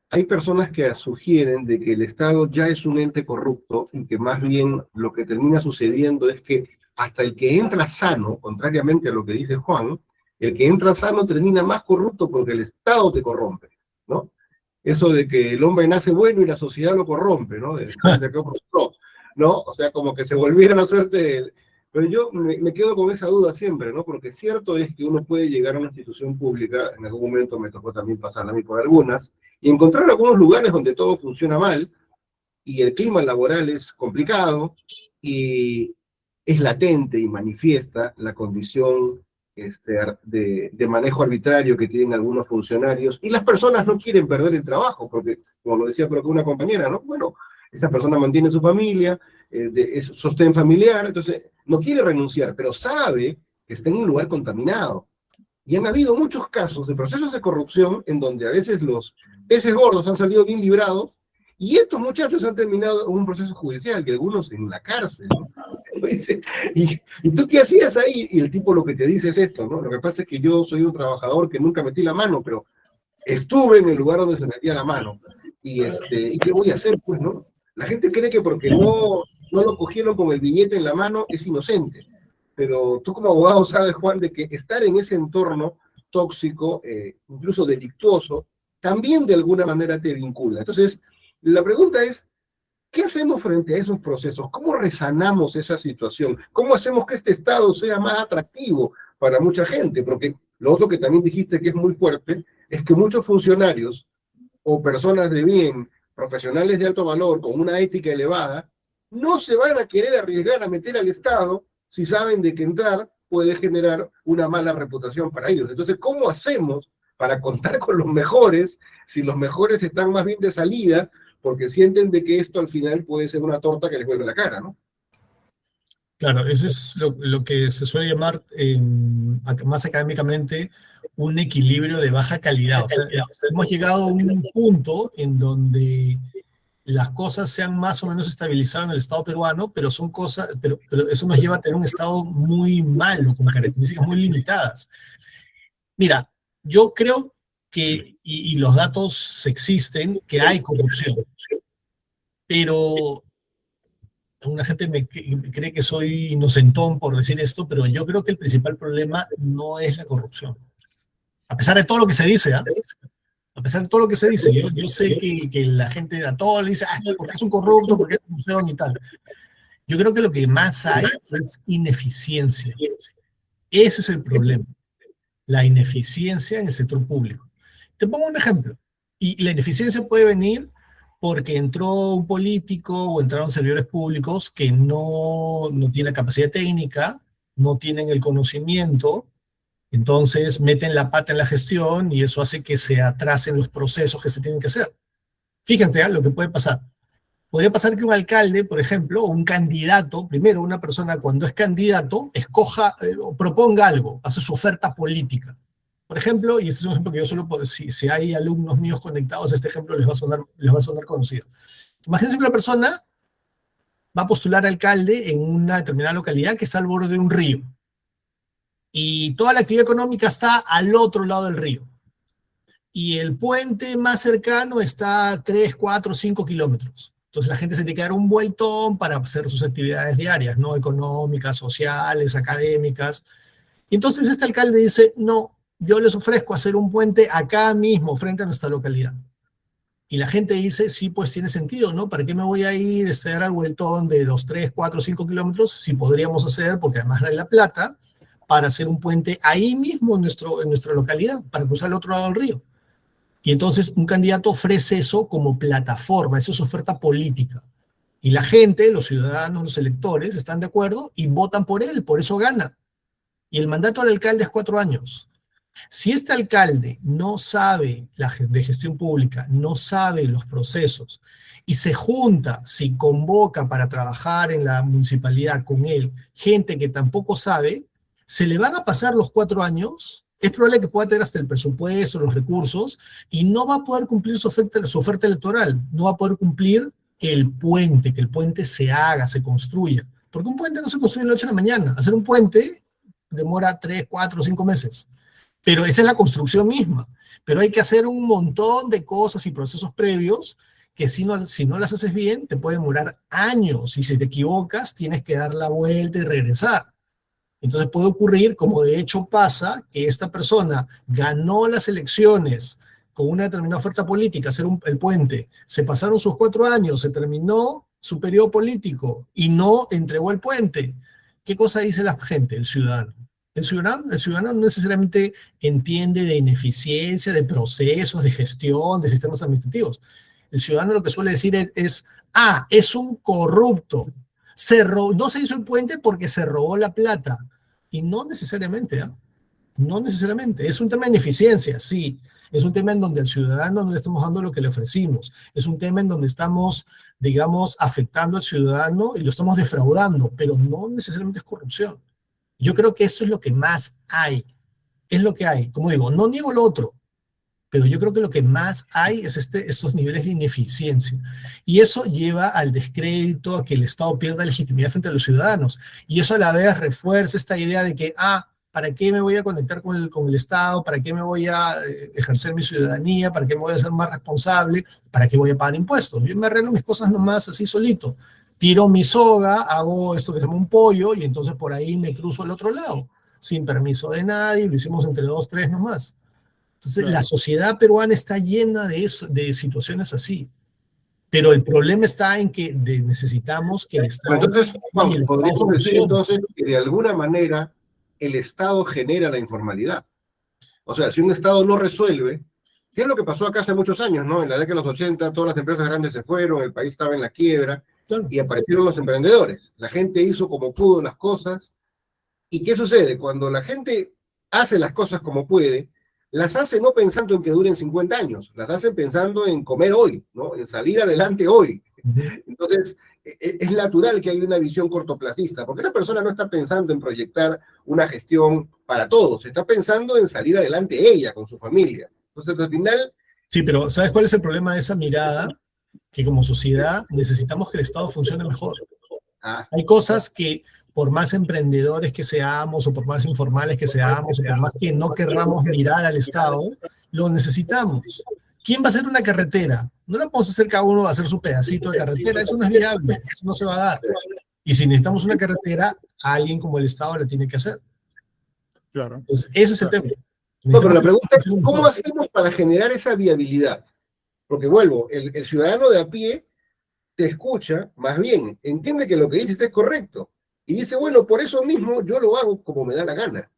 Hay personas que sugieren de que el Estado ya es un ente corrupto y que más bien lo que termina sucediendo es que hasta el que entra sano, contrariamente a lo que dice Juan, el que entra sano termina más corrupto porque el Estado te corrompe, ¿no? Eso de que el hombre nace bueno y la sociedad lo corrompe, ¿no? ¿No? O sea, como que se volvieran a hacerte... Pero yo me quedo con esa duda siempre, ¿no? Porque cierto es que uno puede llegar a una institución pública, en algún momento me tocó también pasar a mí por algunas, y encontrar algunos lugares donde todo funciona mal, y el clima laboral es complicado, y es latente y manifiesta la condición de manejo arbitrario que tienen algunos funcionarios, y las personas no quieren perder el trabajo, porque, como lo decía por acá una compañera, ¿no? Bueno, esa persona mantiene su familia, es sostén familiar, entonces no quiere renunciar, pero sabe que está en un lugar contaminado. Y han habido muchos casos de procesos de corrupción en donde a veces los peces gordos han salido bien librados y estos muchachos han terminado en un proceso judicial, que algunos en la cárcel, ¿no? ¿Y tú qué hacías ahí? Y el tipo lo que te dice es esto, ¿no? Lo que pasa es que yo soy un trabajador que nunca metí la mano, pero estuve en el lugar donde se metía la mano. ¿Y qué voy a hacer? Pues, ¿no? La gente cree que porque no lo cogieron con el billete en la mano es inocente. Pero tú como abogado sabes, Juan, de que estar en ese entorno tóxico, incluso delictuoso, también de alguna manera te vincula. Entonces, la pregunta es, ¿qué hacemos frente a esos procesos? ¿Cómo resanamos esa situación? ¿Cómo hacemos que este Estado sea más atractivo para mucha gente? Porque lo otro que también dijiste que es muy fuerte, es que muchos funcionarios o personas de bien, profesionales de alto valor, con una ética elevada, no se van a querer arriesgar a meter al Estado si saben de que entrar puede generar una mala reputación para ellos. Entonces, ¿cómo hacemos para contar con los mejores si los mejores están más bien de salida porque sienten de que esto al final puede ser una torta que les vuelve la cara, ¿no? Claro, eso es lo que se suele llamar más académicamente un equilibrio de baja calidad. O sea, hemos llegado a un punto en donde las cosas se han más o menos estabilizado en el Estado peruano, pero son cosas, pero eso nos lleva a tener un Estado muy malo, con características muy limitadas. Mira, yo creo que, y los datos existen, que hay corrupción, pero una gente cree que soy inocentón por decir esto, pero yo creo que el principal problema no es la corrupción. A pesar de todo lo que se dice, ¿ah? A pesar de todo lo que se dice, yo sé que la gente a todo le dice, porque es un corrupto, porque es corrupción y tal. Yo creo que lo que más hay es ineficiencia. Ese es el problema, la ineficiencia en el sector público. Te pongo un ejemplo, y la ineficiencia puede venir porque entró un político o entraron servidores públicos que no tienen capacidad técnica, no tienen el conocimiento, entonces meten la pata en la gestión y eso hace que se atrasen los procesos que se tienen que hacer. Fíjate lo que puede pasar. Podría pasar que un alcalde, por ejemplo, o un candidato, primero una persona cuando es candidato, escoja o proponga algo, hace su oferta política. Por ejemplo, y este es un ejemplo que yo solo puedo, si hay alumnos míos conectados, este ejemplo les va a sonar conocido. Imagínense que una persona va a postular alcalde en una determinada localidad que está al borde de un río. Y toda la actividad económica está al otro lado del río. Y el puente más cercano está a 3, 4, 5 kilómetros. Entonces la gente se tiene que dar un vueltón para hacer sus actividades diarias, ¿no? Económicas, sociales, académicas. Y entonces este alcalde dice, no, yo les ofrezco hacer un puente acá mismo, frente a nuestra localidad. Y la gente dice, sí, pues tiene sentido, ¿no? ¿Para qué me voy a ir a dar al vueltón de los 3, 4, 5 kilómetros si podríamos hacer, porque además hay la plata, para hacer un puente ahí mismo en nuestra localidad, para cruzar al otro lado del río? Y entonces un candidato ofrece eso como plataforma, eso es oferta política. Y la gente, los ciudadanos, los electores, están de acuerdo y votan por él, por eso gana. Y el mandato del alcalde es 4 años. Si este alcalde no sabe de gestión pública, no sabe los procesos, y se junta, se convoca para trabajar en la municipalidad con él, gente que tampoco sabe, se le van a pasar los 4 años, es probable que pueda tener hasta el presupuesto, los recursos, y no va a poder cumplir su oferta electoral, no va a poder cumplir que el puente se haga, se construya. Porque un puente no se construye de la noche a la mañana. Hacer un puente demora 3, 4, 5 meses. Pero esa es la construcción misma. Pero hay que hacer un montón de cosas y procesos previos que si no las haces bien, te puede demorar años. Y si te equivocas, tienes que dar la vuelta y regresar. Entonces puede ocurrir, como de hecho pasa, que esta persona ganó las elecciones con una determinada oferta política, hacer el puente, se pasaron sus 4 años, se terminó su periodo político y no entregó el puente. ¿Qué cosa dice la gente, el ciudadano? El ciudadano no necesariamente entiende de ineficiencia, de procesos, de gestión, de sistemas administrativos. El ciudadano lo que suele decir es es un corrupto. No se hizo el puente porque se robó la plata. Y no necesariamente, no necesariamente. Es un tema de ineficiencia, sí. Es un tema en donde al ciudadano no le estamos dando lo que le ofrecimos. Es un tema en donde estamos, digamos, afectando al ciudadano y lo estamos defraudando, pero no necesariamente es corrupción. Yo creo que eso es lo que más hay. Es lo que hay. Como digo, no niego lo otro, pero yo creo que lo que más hay es estos niveles de ineficiencia. Y eso lleva al descrédito, a que el Estado pierda legitimidad frente a los ciudadanos. Y eso a la vez refuerza esta idea de que, ¿para qué me voy a conectar con el Estado? ¿Para qué me voy a ejercer mi ciudadanía? ¿Para qué me voy a ser más responsable? ¿Para qué voy a pagar impuestos? Yo me arreglo mis cosas nomás así solito. Tiro mi soga, hago esto que se llama un pollo, y entonces por ahí me cruzo al otro lado, sin permiso de nadie, lo hicimos entre 2, 3 nomás. Entonces, claro, la sociedad peruana está llena de situaciones así. Pero el problema está en que necesitamos que el Estado... Entonces, Juan, podríamos decir entonces que de alguna manera el Estado genera la informalidad. O sea, si un Estado no resuelve, ¿Qué es lo que pasó acá hace muchos años, ¿no? En la década de los 80, todas las empresas grandes se fueron, el país estaba en la quiebra, Claro. y aparecieron los emprendedores. La gente hizo como pudo las cosas. ¿Y qué sucede? Cuando la gente hace las cosas como puede, las hace no pensando en que duren 50 años, las hace pensando en comer hoy, ¿no? En salir adelante hoy. Entonces, es natural que haya una visión cortoplacista, porque esa persona no está pensando en proyectar una gestión para todos, está pensando en salir adelante ella con su familia. Entonces, al final... Sí, pero ¿sabes cuál es el problema de esa mirada? Que como sociedad necesitamos que el Estado funcione mejor. Ah, Hay cosas que por más emprendedores que seamos, o por más informales que seamos, o por más que no querramos mirar al Estado, lo necesitamos. ¿Quién va a hacer una carretera? No la podemos hacer cada uno a hacer su pedacito de carretera, eso no es viable, eso no se va a dar. Y si necesitamos una carretera, alguien como el Estado la tiene que hacer. Claro. Entonces, ese es el tema. no, pero la pregunta es, ¿cómo hacemos para generar esa viabilidad? Porque vuelvo, el ciudadano de a pie te escucha, más bien, entiende que lo que dices es correcto. Y dice, bueno, por eso mismo yo lo hago como me da la gana.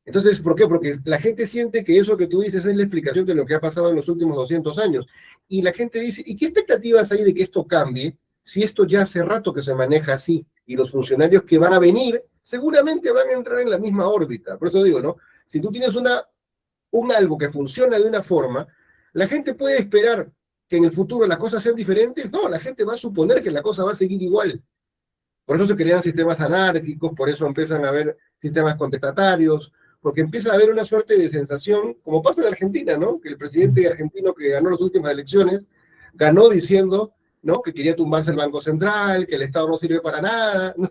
Entonces, ¿por qué? Porque la gente siente que eso que tú dices es la explicación de lo que ha pasado en los últimos 200 años. Y la gente dice, ¿y qué expectativas hay de que esto cambie si esto ya hace rato que se maneja así? Y los funcionarios que van a venir seguramente van a entrar en la misma órbita. Por eso digo, ¿no? Si tú tienes un algo que funciona de una forma, la gente puede esperar que en el futuro las cosas sean diferentes. No, la gente va a suponer que la cosa va a seguir igual. Por eso se crean sistemas anárquicos, por eso empiezan a haber sistemas contestatarios, porque empieza a haber una suerte de sensación, como pasa en Argentina, ¿no? Que el presidente argentino que ganó las últimas elecciones, ganó diciendo, ¿no? Que quería tumbarse el Banco Central, que el Estado no sirve para nada, ¿no?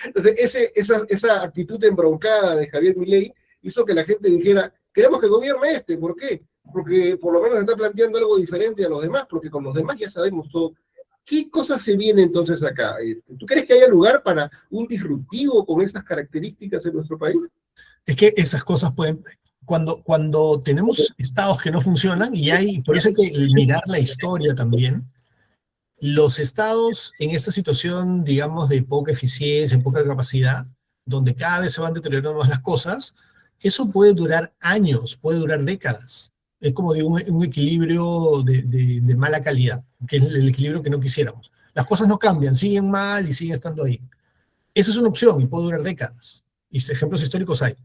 Entonces, esa actitud embroncada de Javier Milei hizo que la gente dijera, queremos que gobierne este, ¿por qué? Porque por lo menos está planteando algo diferente a los demás, porque con los demás ya sabemos todo. ¿Qué cosas se viene entonces acá? ¿Tú crees que haya lugar para un disruptivo con esas características en nuestro país? Es que esas cosas pueden, cuando tenemos estados que no funcionan, y hay, por eso hay que mirar la historia también, los estados en esta situación, digamos, de poca eficiencia, poca capacidad, donde cada vez se van deteriorando más las cosas, eso puede durar años, puede durar décadas. Es como digo, un equilibrio de mala calidad, que es el equilibrio que no quisiéramos. Las cosas no cambian, siguen mal y siguen estando ahí. Esa es una opción y puede durar décadas. Y ejemplos históricos hay.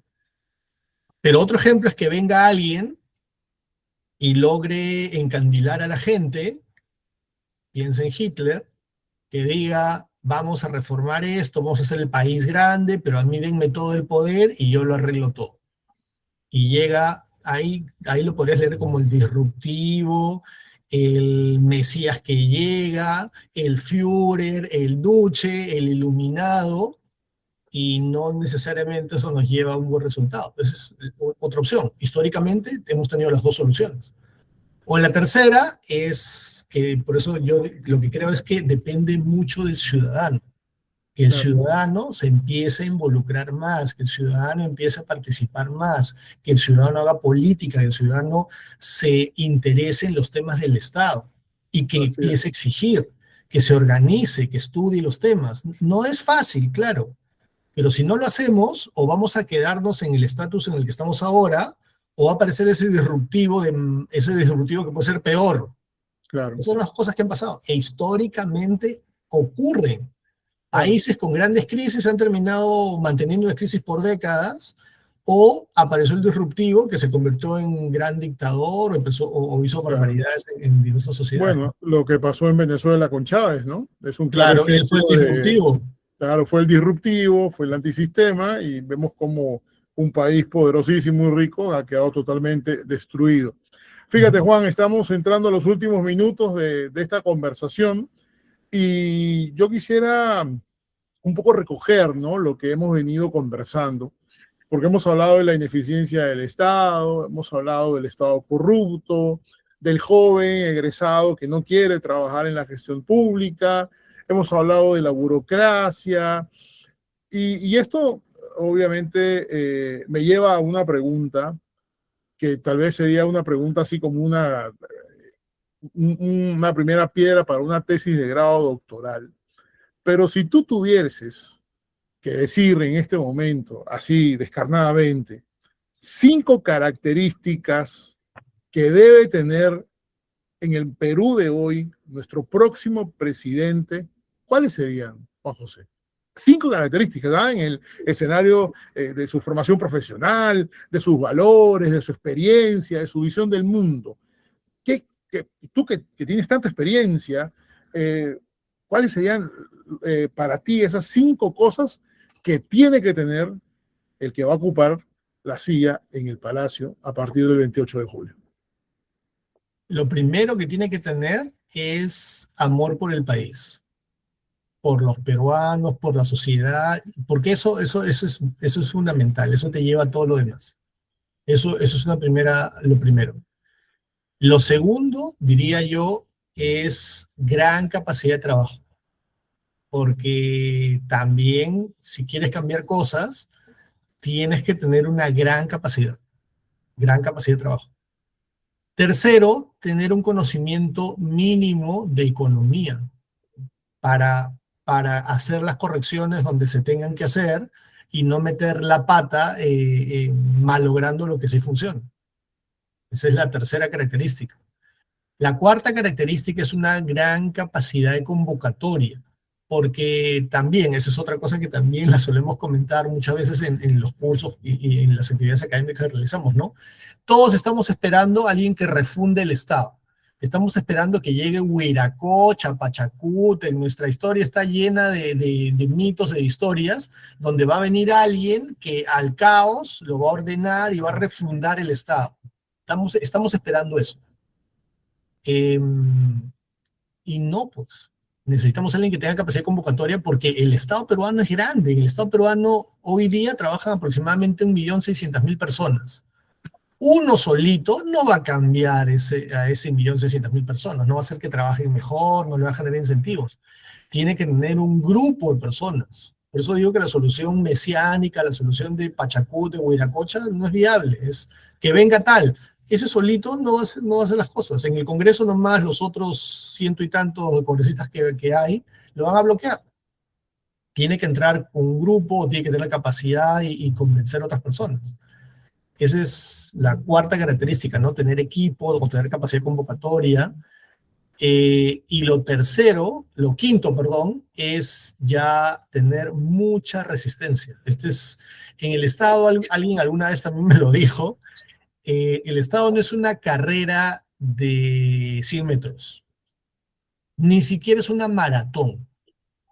Pero otro ejemplo es que venga alguien y logre encandilar a la gente, piensa en Hitler, que diga, vamos a reformar esto, vamos a hacer el país grande, pero a mí denme todo el poder y yo lo arreglo todo. Y llega, ahí lo podrías leer como el disruptivo, el Mesías que llega, el Führer, el Duce, el iluminado, y no necesariamente eso nos lleva a un buen resultado. Esa es otra opción. Históricamente hemos tenido las dos soluciones. O la tercera es que, por eso yo lo que creo es que depende mucho del ciudadano, que el ciudadano se empiece a involucrar más, que el ciudadano empiece a participar más, que el ciudadano haga política, que el ciudadano se interese en los temas del Estado y que empiece a exigir, que se organice, que estudie los temas. No es fácil, claro, pero si no lo hacemos, o vamos a quedarnos en el estatus en el que estamos ahora, o va a aparecer ese disruptivo que puede ser peor. Claro. Esas son las cosas que han pasado. E históricamente ocurren. Países con grandes crisis han terminado manteniendo la crisis por décadas, o apareció el disruptivo que se convirtió en gran dictador, o hizo barbaridades en diversas sociedades. Bueno, lo que pasó en Venezuela con Chávez, ¿no? Es un claro, él fue el disruptivo. Claro, fue el disruptivo, fue el antisistema, y vemos como un país poderosísimo y rico ha quedado totalmente destruido. Fíjate, Juan, estamos entrando a los últimos minutos de esta conversación, y yo quisiera un poco recoger, ¿no?, lo que hemos venido conversando, porque hemos hablado de la ineficiencia del Estado, hemos hablado del Estado corrupto, del joven egresado que no quiere trabajar en la gestión pública, hemos hablado de la burocracia, y esto obviamente me lleva a una pregunta que tal vez sería una pregunta así como una primera piedra para una tesis de grado doctoral. Pero si tú tuvieses que decir en este momento, así descarnadamente, 5 características que debe tener en el Perú de hoy nuestro próximo presidente? ¿Cuáles serían, Juan José? 5 características, ¿verdad? En el escenario de su formación profesional, de sus valores, de su experiencia, de su visión del mundo. Tú que tienes tanta experiencia, ¿cuáles serían para ti esas 5 cosas que tiene que tener el que va a ocupar la silla en el Palacio a partir del 28 de julio? Lo primero que tiene que tener es amor por el país, por los peruanos, por la sociedad, porque eso es fundamental, eso te lleva a todo lo demás. Eso es lo primero. Lo segundo, diría yo, es gran capacidad de trabajo, porque también si quieres cambiar cosas, tienes que tener una gran capacidad de trabajo. Tercero, tener un conocimiento mínimo de economía para, hacer las correcciones donde se tengan que hacer y no meter la pata malogrando lo que sí funciona. Esa es la tercera característica. La cuarta característica es una gran capacidad de convocatoria, porque también, esa es otra cosa que también la solemos comentar muchas veces en los cursos y en las actividades académicas que realizamos, ¿no? Todos estamos esperando a alguien que refunde el Estado. Estamos esperando que llegue Huiracocha, Pachacuti. En nuestra historia está llena de mitos, de historias, donde va a venir alguien que al caos lo va a ordenar y va a refundar el Estado. Estamos esperando eso. Y no, pues, necesitamos a alguien que tenga capacidad convocatoria porque el Estado peruano es grande. En el Estado peruano hoy día trabajan aproximadamente 1.600.000 personas. Uno solito no va a cambiar a ese 1.600.000 personas, no va a hacer que trabajen mejor, no le va a generar incentivos. Tiene que tener un grupo de personas. Por eso digo que la solución mesiánica, la solución de Pachacuti o Huiracocha no es viable, es que venga tal. Ese solito no va a hacer las cosas. En el Congreso nomás los otros 100 y tantos congresistas que hay lo van a bloquear. Tiene que entrar con un grupo, tiene que tener la capacidad y convencer a otras personas. Esa es la cuarta característica, ¿no? Tener equipo o tener capacidad convocatoria. Y lo quinto, es ya tener mucha resistencia. En el Estado, alguien alguna vez también me lo dijo, el Estado no es una carrera de 100 metros, ni siquiera es una maratón,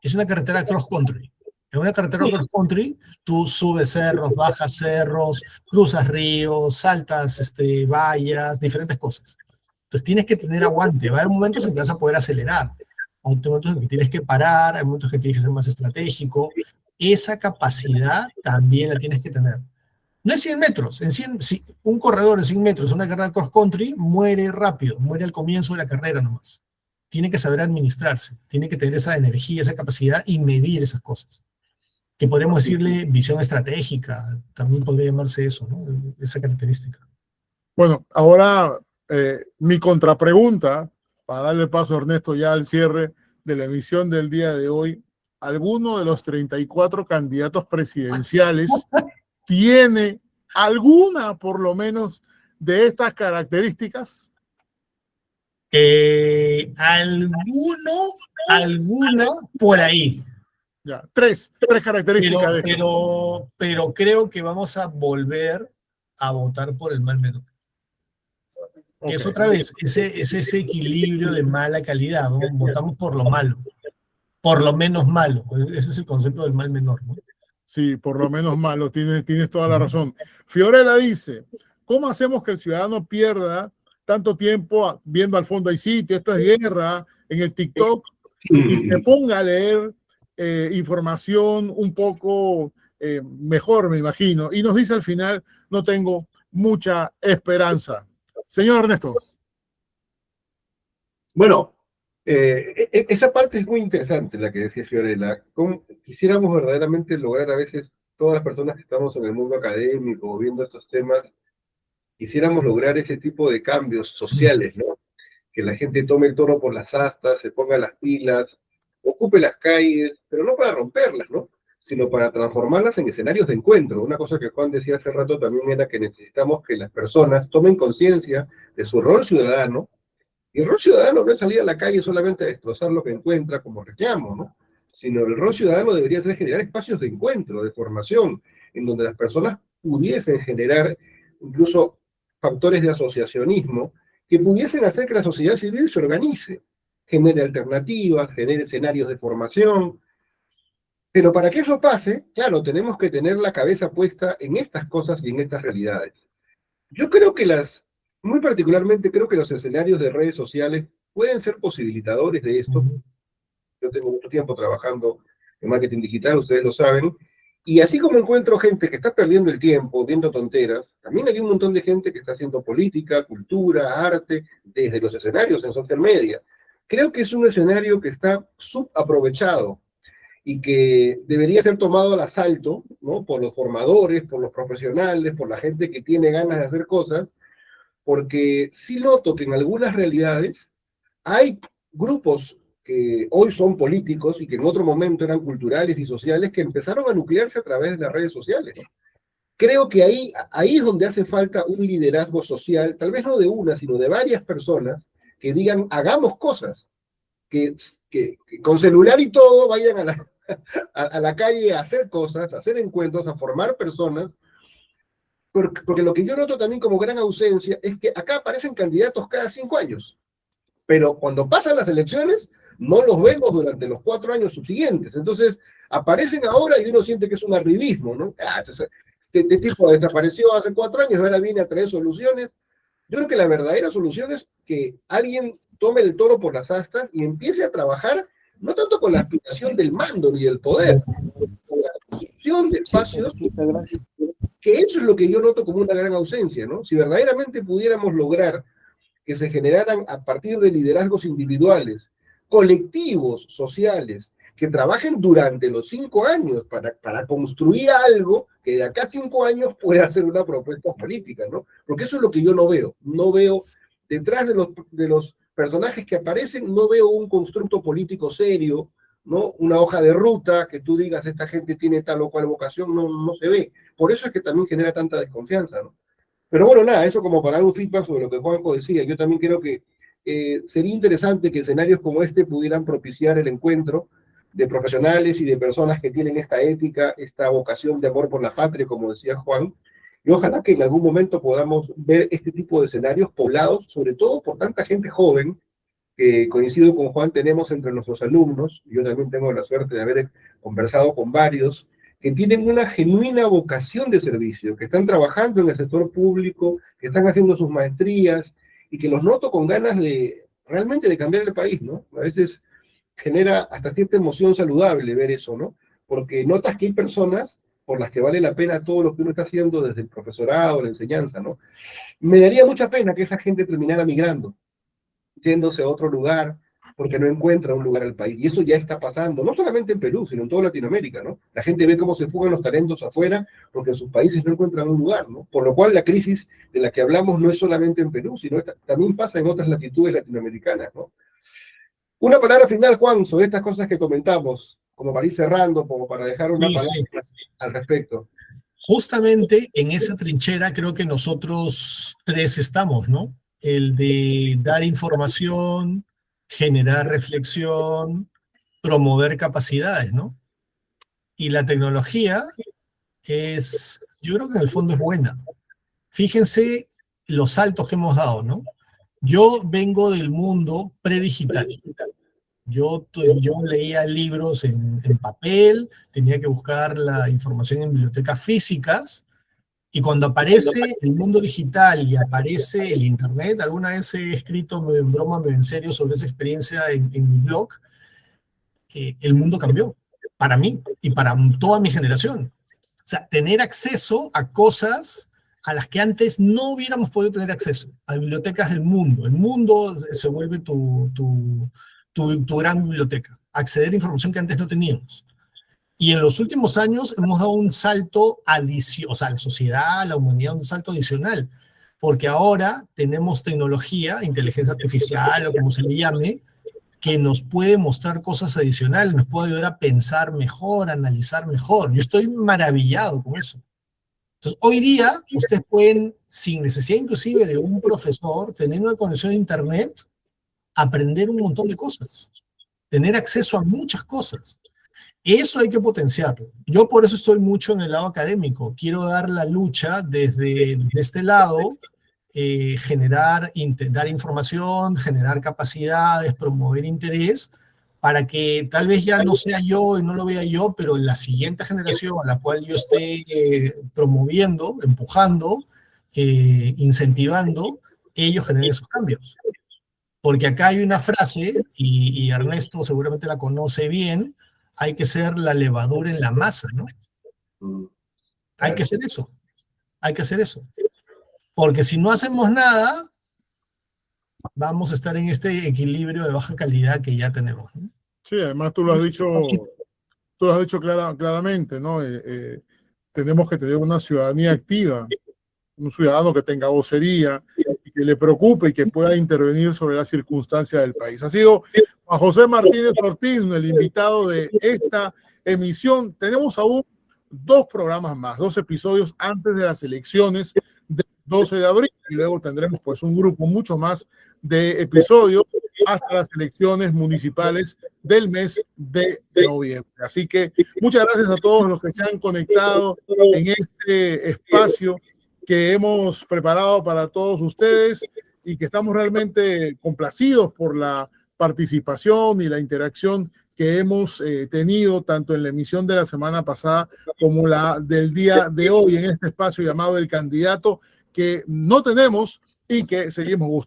es una carretera cross-country. En una carretera cross-country, tú subes cerros, bajas cerros, cruzas ríos, saltas vallas, diferentes cosas. Entonces tienes que tener aguante. Va a haber momentos en que vas a poder acelerar. Hay momentos en que tienes que parar, hay momentos en que tienes que ser más estratégico. Esa capacidad también la tienes que tener. No es 100 metros. Si un corredor de 100 metros, una carrera cross-country, muere rápido, muere al comienzo de la carrera nomás. Tiene que saber administrarse, tiene que tener esa energía, esa capacidad y medir esas cosas. Que podríamos decirle visión estratégica, también podría llamarse eso, ¿no? Esa característica. Bueno, ahora mi contrapregunta, para darle paso a Ernesto ya al cierre de la emisión del día de hoy. ¿Alguno de los 34 candidatos presidenciales tiene alguna, por lo menos, de estas características? Alguna por ahí. Ya, tres características. Pero creo que vamos a volver a votar por el mal menor. Okay. Es otra vez, ese equilibrio de mala calidad, ¿no? Votamos por lo malo, por lo menos malo. Ese es el concepto del mal menor, ¿no? Sí, por lo menos malo, tienes toda la razón. Fiorella dice, ¿cómo hacemos que el ciudadano pierda tanto tiempo viendo al fondo hay sitio, esto es guerra, en el TikTok, y se ponga a leer información un poco mejor, me imagino? Y nos dice al final, no tengo mucha esperanza. Señor Ernesto. Bueno, esa parte es muy interesante, la que decía Fiorella. Quisiéramos verdaderamente lograr a veces, todas las personas que estamos en el mundo académico viendo estos temas, quisiéramos lograr ese tipo de cambios sociales, ¿no? Que la gente tome el toro por las astas, se ponga las pilas, ocupe las calles, pero no para romperlas, ¿no? sino para transformarlas en escenarios de encuentro. Una cosa que Juan decía hace rato también era que necesitamos que las personas tomen conciencia de su rol ciudadano, y el rol ciudadano no es salir a la calle solamente a destrozar lo que encuentra como reclamo, ¿no? Sino el rol ciudadano debería ser generar espacios de encuentro, de formación, en donde las personas pudiesen generar incluso factores de asociacionismo que pudiesen hacer que la sociedad civil se organice, genere alternativas, genere escenarios de formación. Pero para que eso pase, claro, tenemos que tener la cabeza puesta en estas cosas y en estas realidades. Yo creo que muy particularmente creo que los escenarios de redes sociales pueden ser posibilitadores de esto. Yo tengo mucho tiempo trabajando en marketing digital, ustedes lo saben, y así como encuentro gente que está perdiendo el tiempo viendo tonteras, también hay un montón de gente que está haciendo política, cultura, arte, desde los escenarios en social media. Creo que es un escenario que está subaprovechado y que debería ser tomado al asalto, ¿no? Por los formadores, por los profesionales, por la gente que tiene ganas de hacer cosas, porque sí noto que en algunas realidades hay grupos que hoy son políticos y que en otro momento eran culturales y sociales que empezaron a nuclearse a través de las redes sociales, ¿no? Creo que ahí es donde hace falta un liderazgo social, tal vez no de una, sino de varias personas que digan, hagamos cosas, que con celular y todo vayan a la calle a hacer cosas, a hacer encuentros, a formar personas, porque lo que yo noto también como gran ausencia es que acá aparecen candidatos cada 5 años, pero cuando pasan las elecciones no los vemos durante los 4 años subsiguientes. Entonces aparecen ahora y uno siente que es un arribismo, ¿no? Este tipo desapareció hace 4 años, ahora viene a traer soluciones. Yo creo que la verdadera solución es que alguien tome el toro por las astas y empiece a trabajar no tanto con la aspiración del mando ni del poder, con la construcción de espacios, que eso es lo que yo noto como una gran ausencia, ¿no? Si verdaderamente pudiéramos lograr que se generaran a partir de liderazgos individuales, colectivos, sociales, que trabajen durante los 5 años para construir algo que de acá a 5 años pueda ser una propuesta política, ¿no? Porque eso es lo que yo no veo. No veo, detrás de los personajes que aparecen, no veo un constructo político serio, ¿no? Una hoja de ruta que tú digas, esta gente tiene tal o cual vocación, no se ve. Por eso es que también genera tanta desconfianza, ¿no? Pero bueno, nada, eso como para dar un feedback sobre lo que Juanjo decía. Yo también creo que sería interesante que escenarios como este pudieran propiciar el encuentro de profesionales y de personas que tienen esta ética, esta vocación de amor por la patria, como decía Juan, y ojalá que en algún momento podamos ver este tipo de escenarios poblados, sobre todo por tanta gente joven, que coincido con Juan, tenemos entre nuestros alumnos, yo también tengo la suerte de haber conversado con varios, que tienen una genuina vocación de servicio, que están trabajando en el sector público, que están haciendo sus maestrías, y que los noto con ganas de realmente de cambiar el país, ¿no? A veces genera hasta cierta emoción saludable ver eso, ¿no? Porque notas que hay personas por las que vale la pena todo lo que uno está haciendo desde el profesorado, la enseñanza, ¿no? Me daría mucha pena que esa gente terminara migrando, yéndose a otro lugar, porque no encuentra un lugar al país. Y eso ya está pasando, no solamente en Perú, sino en toda Latinoamérica, ¿no? La gente ve cómo se fugan los talentos afuera, porque en sus países no encuentran un lugar, ¿no? Por lo cual la crisis de la que hablamos no es solamente en Perú, sino también pasa en otras latitudes latinoamericanas, ¿no? Una palabra final, Juan, sobre estas cosas que comentamos, como para ir cerrando, como para dejar una palabra al respecto. Justamente en esa trinchera creo que nosotros tres estamos, ¿no? El de dar información, generar reflexión, promover capacidades, ¿no? Y la tecnología yo creo que en el fondo es buena. Fíjense los saltos que hemos dado, ¿no? Yo vengo del mundo predigital. Yo leía libros en papel, tenía que buscar la información en bibliotecas físicas, y cuando aparece el mundo digital y aparece el internet, alguna vez he escrito medio en broma, medio en serio sobre esa experiencia en mi blog, el mundo cambió para mí y para toda mi generación. O sea, tener acceso a cosas a las que antes no hubiéramos podido tener acceso, a bibliotecas del mundo. El mundo se vuelve tu gran biblioteca, acceder a información que antes no teníamos. Y en los últimos años hemos dado un salto adicional, o sea, la sociedad, la humanidad, un salto adicional, porque ahora tenemos tecnología, inteligencia artificial o como se le llame, que nos puede mostrar cosas adicionales, nos puede ayudar a pensar mejor, a analizar mejor. Yo estoy maravillado con eso. Entonces, hoy día, ustedes pueden, sin necesidad inclusive de un profesor, tener una conexión a Internet, aprender un montón de cosas, tener acceso a muchas cosas. Eso hay que potenciarlo. Yo por eso estoy mucho en el lado académico. Quiero dar la lucha desde este lado, dar información, generar capacidades, promover interés, para que tal vez ya no sea yo y no lo vea yo, pero la siguiente generación a la cual yo esté promoviendo, empujando, incentivando, ellos generen esos cambios. Porque acá hay una frase, y Ernesto seguramente la conoce bien, hay que ser la levadura en la masa, ¿no? Hay que hacer eso, hay que hacer eso. Porque si no hacemos nada, vamos a estar en este equilibrio de baja calidad que ya tenemos, ¿no? Sí, además tú lo has dicho claramente, ¿no? Tenemos que tener una ciudadanía activa, un ciudadano que tenga vocería, y que le preocupe y que pueda intervenir sobre las circunstancias del país. Ha sido Juan José Martínez Ortiz, el invitado de esta emisión. Tenemos aún 2 programas más, 2 episodios antes de las elecciones del 12 de abril, y luego tendremos pues un grupo mucho más de episodios hasta las elecciones municipales del mes de noviembre. Así que muchas gracias a todos los que se han conectado en este espacio que hemos preparado para todos ustedes y que estamos realmente complacidos por la participación y la interacción que hemos tenido tanto en la emisión de la semana pasada como la del día de hoy en este espacio llamado El Candidato, que no tenemos y que seguimos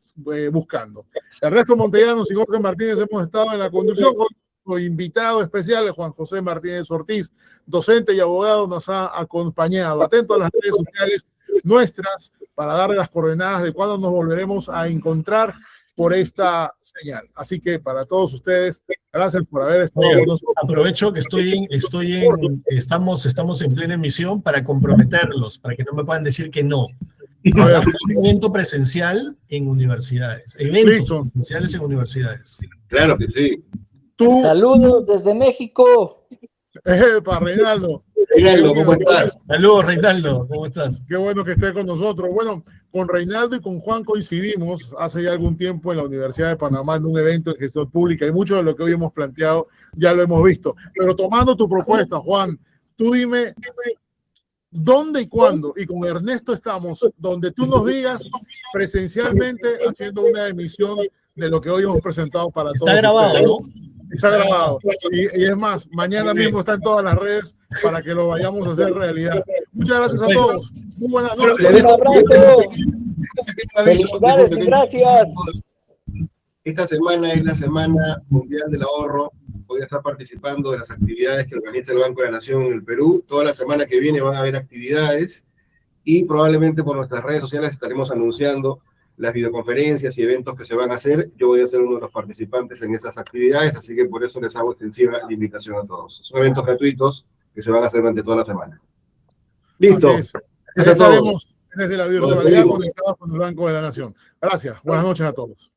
buscando. Ernesto Montellano y Jorge Martínez hemos estado en la conducción con nuestro invitado especial, Juan José Martínez Ortiz, docente y abogado, nos ha acompañado. Atento a las redes sociales nuestras para darle las coordenadas de cuándo nos volveremos a encontrar por esta señal. Así que para todos ustedes, gracias por haber estado con nosotros. Aprovecho que estamos en plena emisión para comprometerlos, para que no me puedan decir que no. Hagamos un evento presencial en universidades. Eventos presenciales en universidades. Claro que sí. Saludos desde México. Para Reinaldo. Reinaldo, ¿cómo estás? Saludos, Reinaldo, ¿cómo estás? Qué bueno que estés con nosotros. Bueno, con Reinaldo y con Juan coincidimos hace ya algún tiempo en la Universidad de Panamá en un evento de gestión pública, y mucho de lo que hoy hemos planteado ya lo hemos visto. Pero tomando tu propuesta, Juan, tú dime dónde y cuándo, y con Ernesto estamos, donde tú nos digas presencialmente haciendo una emisión de lo que hoy hemos presentado para todos. Está grabado, ustedes, ¿no? Está grabado. Y es más, mañana mismo está en todas las redes para que lo vayamos a hacer realidad. Muchas gracias a todos. Muy buenas noches. Un abrazo. Felicidades y gracias. Esta semana es la Semana Mundial del Ahorro. Voy a estar participando de las actividades que organiza el Banco de la Nación en el Perú. Toda la semana que viene van a haber actividades y probablemente por nuestras redes sociales estaremos anunciando las videoconferencias y eventos que se van a hacer. Yo voy a ser uno de los participantes en esas actividades, así que por eso les hago extensiva la invitación a todos. Son eventos gratuitos que se van a hacer durante toda la semana. Listo. Estaremos desde la virtualidad conectados con el Banco de la Nación. Gracias. Buenas noches a todos.